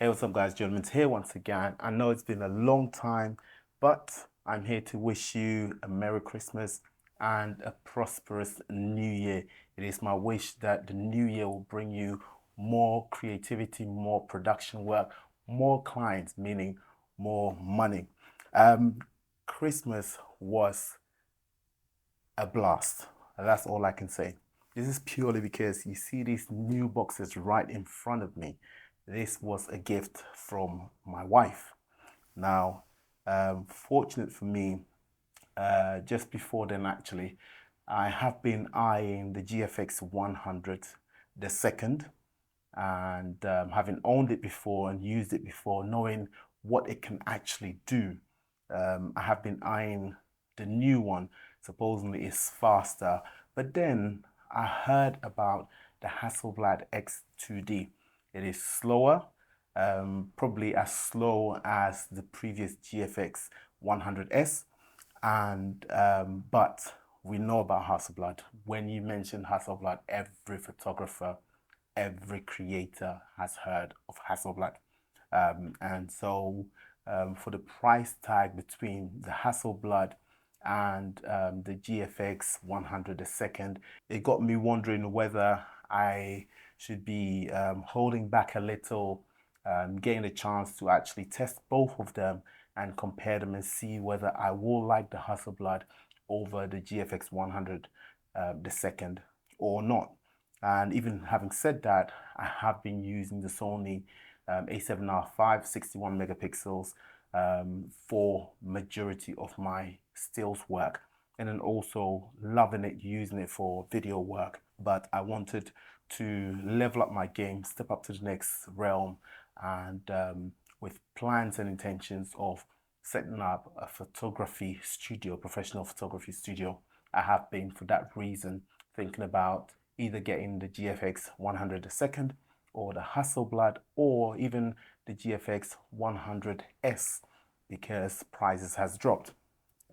Hey, what's up guys, Gentlemen's here once again. I know it's been a long time, but I'm here to wish you a Merry Christmas and a prosperous New Year. It is my wish that the New Year will bring you more creativity, more production work, more clients, meaning more money. Christmas was a blast. That's all I can say. This is purely because you see these new boxes right in front of me. This was a gift from my wife. Now, fortunate for me, just before then actually, I have been eyeing the GFX 100, the second, and having owned it before and used it before, knowing what it can actually do. I have been eyeing the new one, supposedly is faster, but then I heard about the Hasselblad X2D. It is slower, probably as slow as the previous GFX 100S, and but we know about Hasselblad. When you mention Hasselblad, every photographer, every creator has heard of Hasselblad. And so for the price tag between the Hasselblad and the GFX 100 a second, it got me wondering whether I should be holding back a little, getting a chance to actually test both of them and compare them and see whether I will like the Hasselblad over the GFX 100 the second or not. And even having said that, I have been using the Sony A7R5 61 megapixels for majority of my stills work, and then also loving it, using it for video work. But I wanted to level up my game, step up to the next realm, and with plans and intentions of setting up a photography studio, professional photography studio. I have been, for that reason, thinking about either getting the GFX 100 a second or the Hasselblad or even the GFX 100S because prices has dropped.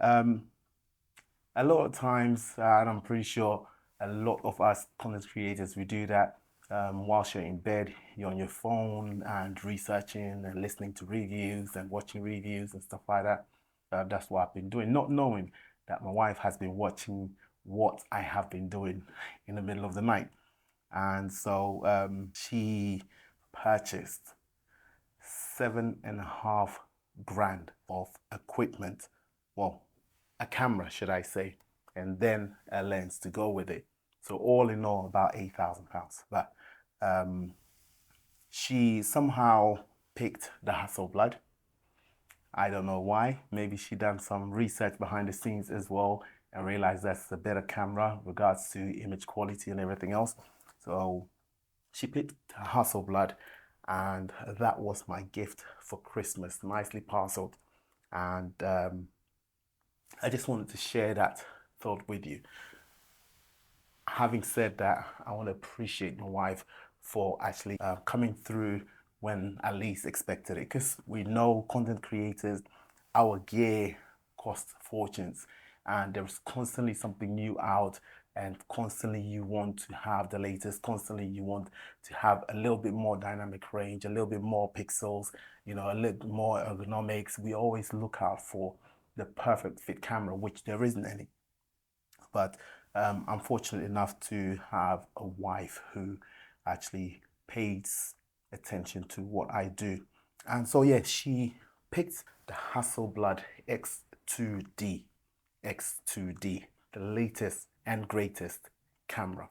A lot of times, and I'm pretty sure a lot of us content creators, we do that whilst you're in bed, you're on your phone and researching and listening to reviews and watching reviews and stuff like that. That's what I've been doing, not knowing that my wife has been watching what I have been doing in the middle of the night. And so she purchased 7.5 grand of equipment. Well, a camera, should I say, and then a lens to go with it. So all in all, about £8,000. But she somehow picked the Hasselblad. I don't know why. Maybe she done some research behind the scenes as well and realized that's a better camera in regards to image quality and everything else. So she picked Hasselblad, and that was my gift for Christmas, nicely parceled. And I just wanted to share that thought with you. Having said that, I want to appreciate my wife for actually coming through when I least expected it, because we know content creators, our gear costs fortunes, and there's constantly something new out, and constantly you want to have the latest, constantly you want to have a little bit more dynamic range, a little bit more pixels, you know, a little more ergonomics. We always look out for the perfect fit camera, which there isn't any. But I'm fortunate enough to have a wife who actually pays attention to what I do. And so, yeah, she picked the Hasselblad X2D, X2D, the latest and greatest camera.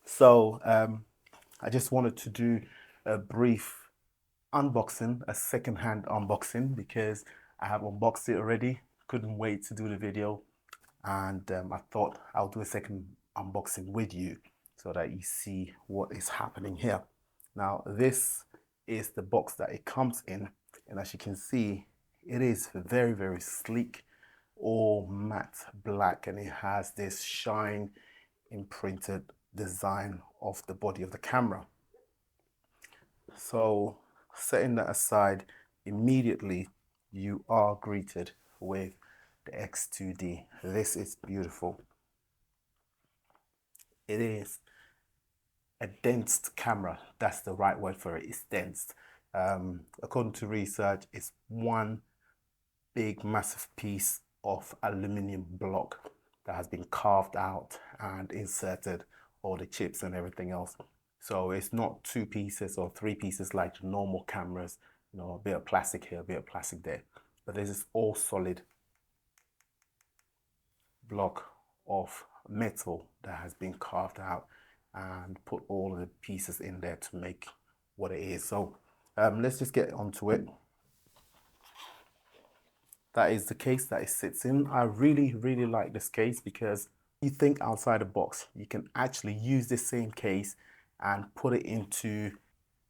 So I just wanted to do a brief unboxing, a second-hand unboxing, because I have unboxed it already. Couldn't wait to do the video, and I thought I'll do a second unboxing with you so that you see what is happening here. Now, this is the box that it comes in, and as you can see, it is very, very sleek, all matte black, and it has this shine imprinted design of the body of the camera. So setting that aside, immediately you are greeted with the X2D. This is beautiful. It is a dense camera. That's the right word for it. It's dense. According to research, it's one big massive piece of aluminium block that has been carved out and inserted all the chips and everything else. So it's not two pieces or three pieces like the normal cameras, you know, a bit of plastic here, a bit of plastic there, but this is all solid block of metal that has been carved out and put all of the pieces in there to make what it is. So let's just get onto it. That is the case that it sits in. I really like this case because you think outside the box. You can actually use the same case and put it into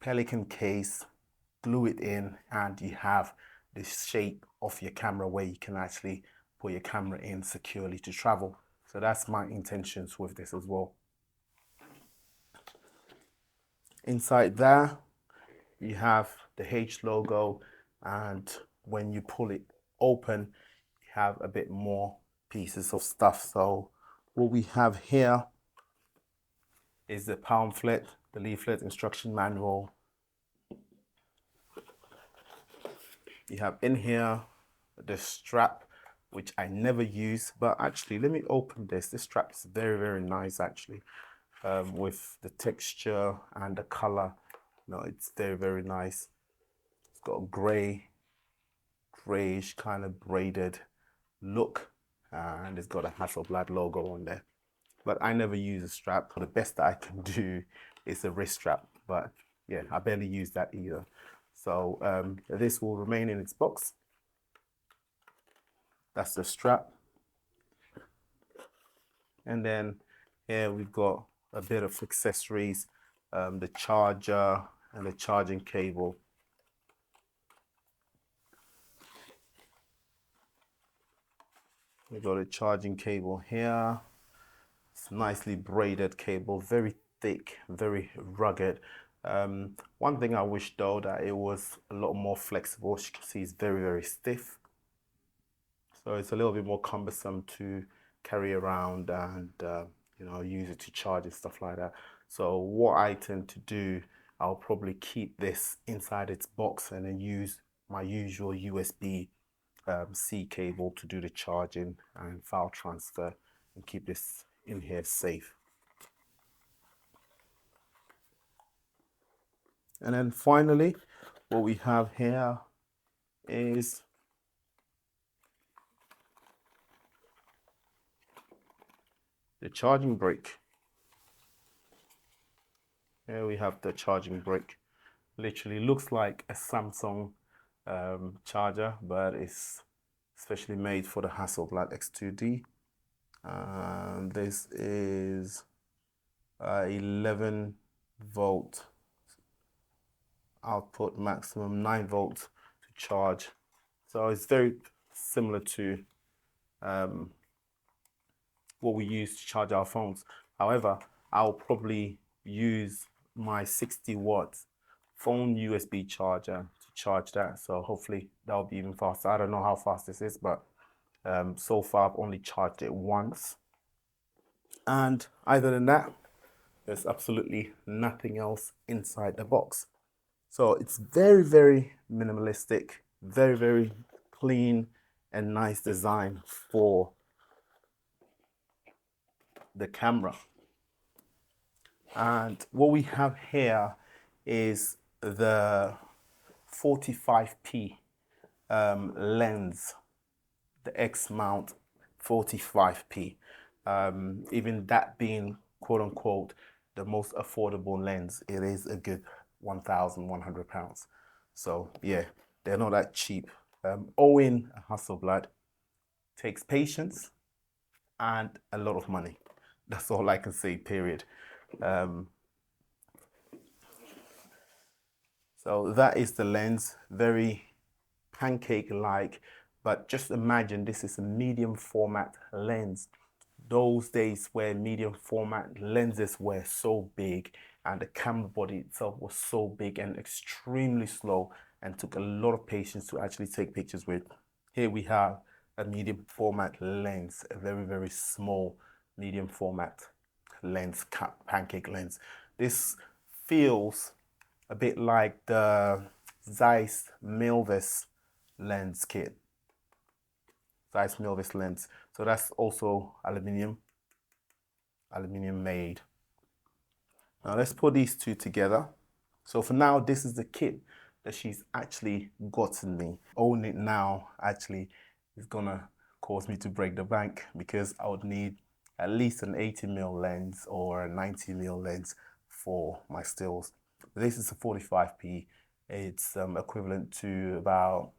Pelican case, glue it in, and you have the shape of your camera where you can actually put your camera in securely to travel. So that's my intentions with this as well. Inside there, you have the H logo, and when you pull it open, you have a bit more pieces of stuff. So what we have here is the pamphlet, the leaflet, instruction manual. You have in here the strap, which I never use, but actually let me open this. This strap is very nice actually, with the texture and the color. No, it's very nice. It's got a grayish kind of braided look, and it's got a Hasselblad logo on there. But I never use a strap. The best that I can do is a wrist strap, but yeah, I barely use that either. So this will remain in its box. That's the strap. And then here we've got a bit of accessories, the charger and the charging cable. We've got a charging cable here. It's nicely braided cable, very thick, very rugged. One thing I wish though that it was a lot more flexible. As you can see, it's very stiff. So it's a little bit more cumbersome to carry around and you know, use it to charge and stuff like that. So what I tend to do, I'll probably keep this inside its box and then use my usual USB C cable to do the charging and file transfer and keep this in here safe. And then finally, what we have here is the charging brick. Here we have the charging brick. Literally looks like a Samsung charger, but it's especially made for the Hasselblad X2D. This is 11 volt output, maximum 9 volts to charge. So it's very similar to what we use to charge our phones. However, I'll probably use my 60 watts phone USB charger to charge that. So hopefully that'll be even faster. I don't know how fast this is, but so far I've only charged it once. And other than that, there's absolutely nothing else inside the box. So it's very minimalistic, very clean and nice design for the camera. And what we have here is the 45p lens, the X mount 45p. Even that being quote unquote the most affordable lens, it is a good £1,100. So yeah, they're not that cheap. Owning a Hasselblad takes patience and a lot of money. That's all I can say, period. So that is the lens, very pancake-like, but just imagine this is a medium format lens. Those days where medium format lenses were so big and the camera body itself was so big and extremely slow and took a lot of patience to actually take pictures with. Here we have a medium format lens, a very small medium format lens, pancake lens. This feels a bit like the Zeiss Milvis lens kit. Zeiss Milvis lens. So that's also aluminium made. Now let's put these two together. So for now, this is the kit that she's actually gotten me. Owning it now actually is gonna cause me to break the bank, because I would need at least an 80mm lens or a 90mm lens for my stills. This is a 45p. It's equivalent to about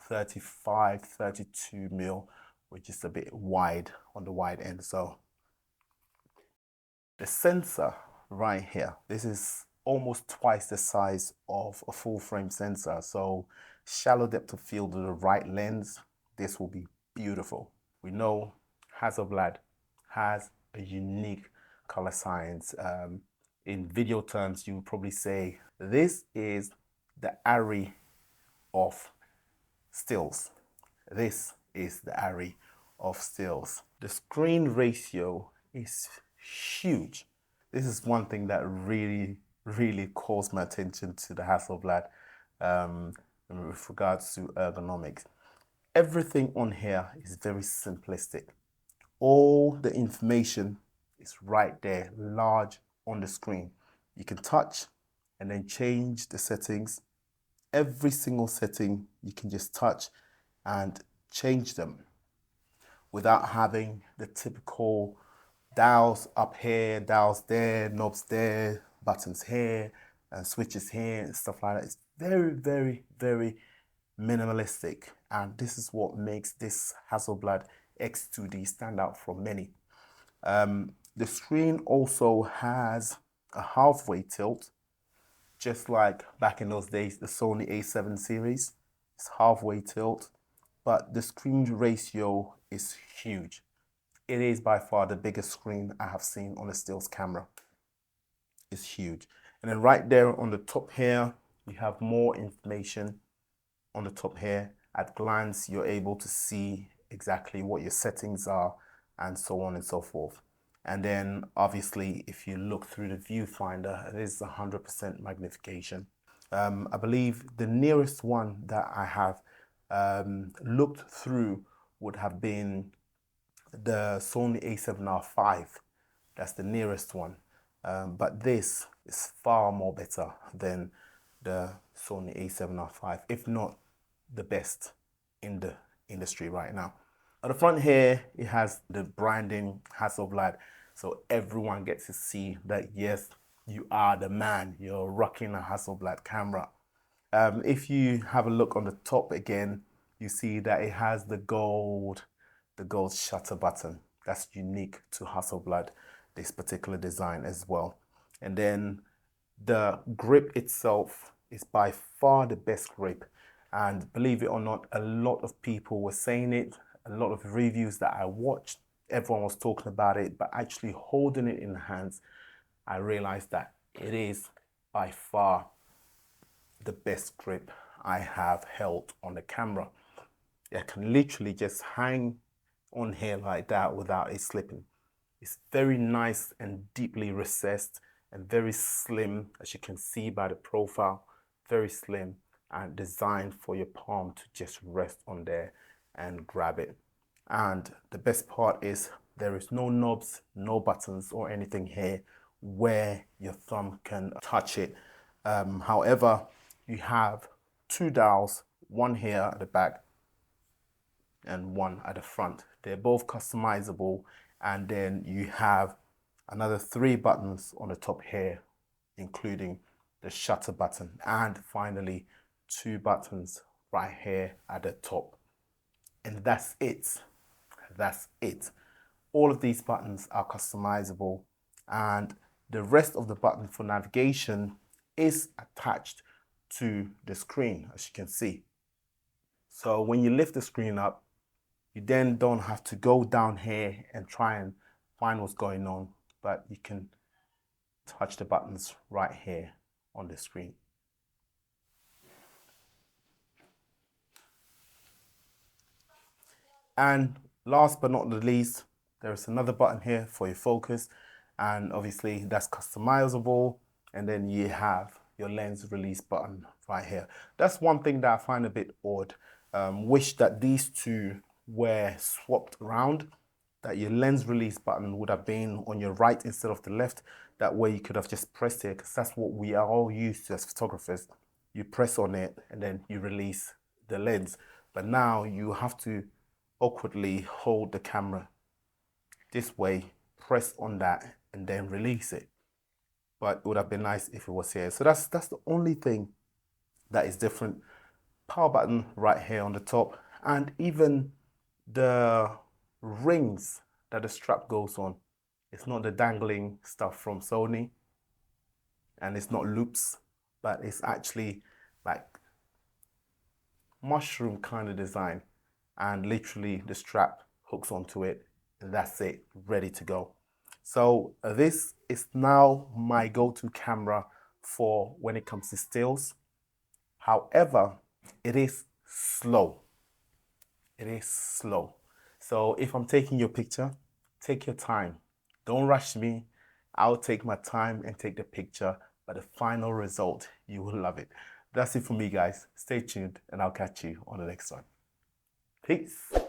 35, 32mm, which is a bit wide on the wide end. So the sensor right here, this is almost twice the size of a full frame sensor. So shallow depth of field with the right lens, this will be beautiful. We know Hasselblad has a unique color science. In video terms, you would probably say this is the Arri of stills. This is the Arri of stills. The screen ratio is huge. This is one thing that really calls my attention to the Hasselblad with regards to ergonomics. Everything on here is very simplistic. All the information is right there, large on the screen. You can touch and then change the settings. Every single setting you can just touch and change them without having the typical dials up here, dials there, knobs there, buttons here, and switches here, and stuff like that. It's very minimalistic, and this is what makes this Hasselblad X2D stand out from many. The screen also has a halfway tilt, just like back in those days, the Sony A7 series. It's halfway tilt, but the screen ratio is huge. It is by far the biggest screen I have seen on a stills camera. It's huge. And then right there on the top here, you have more information on the top here. At glance, you're able to see exactly what your settings are and so on and so forth. And then obviously, if you look through the viewfinder, it is 100% magnification. I believe the nearest one that I have looked through would have been the Sony A7R5. That's the nearest one. But this is far more better than the Sony A7R5, if not the best in the industry right now. At the front here, it has the branding Hasselblad, so everyone gets to see that yes, you are the man, you're rocking a Hasselblad camera. If you have a look on the top again, you see that it has the gold shutter button. That's unique to Hasselblad, this particular design as well. And then the grip itself is by far the best grip. And believe it or not, a lot of people were saying it, a lot of reviews that I watched, everyone was talking about it, but actually holding it in the hands, I realized that it is by far the best grip I have held on the camera. I can literally just hang on here like that without it slipping. It's very nice and deeply recessed and very slim, as you can see by the profile, very slim and designed for your palm to just rest on there and grab it. And the best part is there is no knobs, no buttons or anything here where your thumb can touch it. However, you have two dials, one here at the back and one at the front. They're both customizable, and then you have another 3 buttons on the top here, including the shutter button, and finally 2 buttons right here at the top. And that's it. That's it. All of these buttons are customizable, and the rest of the button for navigation is attached to the screen, as you can see. So when you lift the screen up, you then don't have to go down here and try and find what's going on, but you can touch the buttons right here on the screen. And last but not the least, there is another button here for your focus, and obviously that's customizable. And then you have your lens release button right here. That's one thing that I find a bit odd. Wish that these two were swapped around, that your lens release button would have been on your right instead of the left. That way you could have just pressed it, because that's what we are all used to as photographers. You press on it and then you release the lens. But now you have to awkwardly hold the camera this way, press on that and then release it. But it would have been nice if it was here. So that's the only thing that is different. Power button right here on the top, and even the rings that the strap goes on. It's not the dangling stuff from Sony, and it's not loops, but it's actually like mushroom kind of design, and literally the strap hooks onto it, and that's it, ready to go. So this is now my go-to camera for when it comes to stills. However, it is slow. It is slow. So if I'm taking your picture, take your time. Don't rush me. I'll take my time and take the picture, but the final result, you will love it. That's it for me, guys. Stay tuned and I'll catch you on the next one. Peace.